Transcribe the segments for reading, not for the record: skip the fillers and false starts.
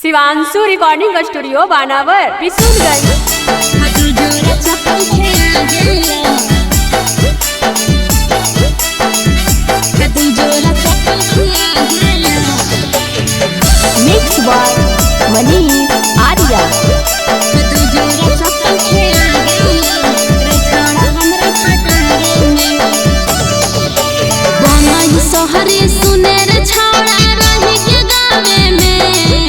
Shivanshu recording studio बानावर Bishunganj. Mix by Manish Arya. सोहरे सुनेर छौड़ा रही के गावे में,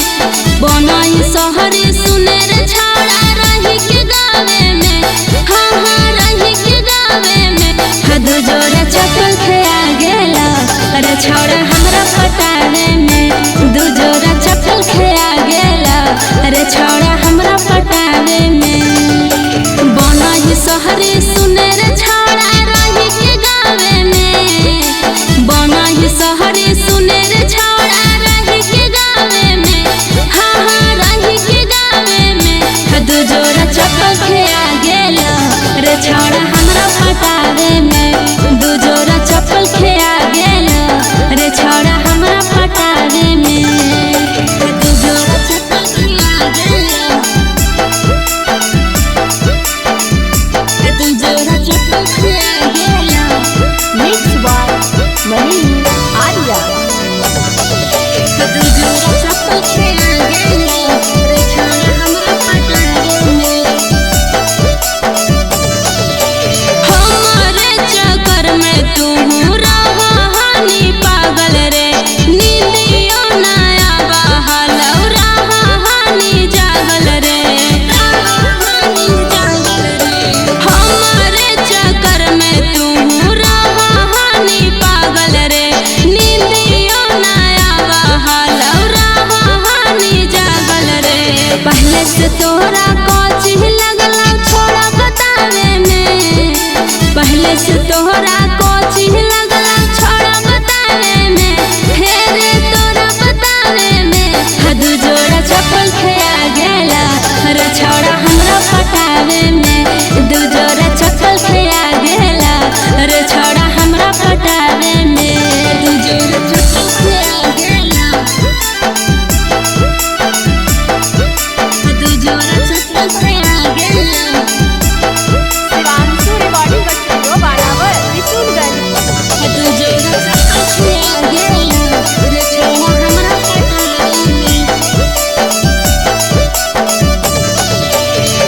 बनाई सोहरे सुनेर छौड़ा रही के गावे में, हाँ हाँ रही के गावे में। दू जोड़ा चप्पल खेया गेला अरे छौड़ा हमरा पटावे में, दू जोड़ा चप्पल खेया गेला अरे छौड़ा हमरा पटावे में। बनाई सोहरे सुनेर छौड़ा रही के गावे में, बनाई सोहरे सुनेर छौड़ा रही के गावे में, हाँ हाँ रही के गावे में। दू जोड़ा चप्पल खेया गेला रे छौड़ा हमरा पटावे में, दू जोड़ा चप्पल खेया गेला रे छौड़ा हमरा पटावे में। दू जोड़ा चप्पल खेया गेला, दू जोड़ा चप्पल खेया गेला। Mix by Manish Arya. दू जोड़ा चप्पल खेया गेला रे छौड़ा हमरा पटावे में। हमारे चक्कर में तू रहानी पागल रे, नींदियो नया बहल रहानी जागल रे, हमारे चक्कर में तू रहानी पागल रे, नींदियो नया बहल रहानी जागल रे। पहले से तोरा कोची लगला छोड़ा बतावे में, पहले से तोहरा कोची लगला छोड़ा बतावे में, हेरे तोरा बतावे में। दू जोड़ा चप्पल खेया गेला रे छौड़ा हमरा पटावे में, दू जोड़ा चप्पल खेया गेला रे छौड़ा हमरा पटावे में। दू जोड़ा चप्पल खेया गेला, दू जोड़ा चप्पल खेया गेला। शिवांशु रिकॉर्डिंग स्टूडियो बानावर बिशुनगंज। दू जोड़ा चप्पल खेया गेला रे छौड़ा हमरा पटावे में।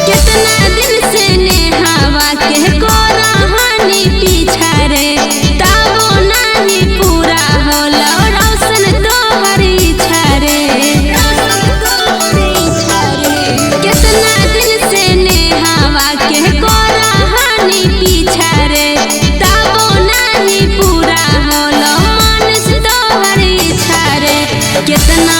कितना दिन से नेहावा के कोराहानी पीछा रे, ताबो नाही पूरा होला रोशन तोहर इच्छा रे। कितना दिन से नेहावा के कोराहानी पीछा रे, ताबो नाही पूरा होला मानस तोहर इच्छा रे। कितना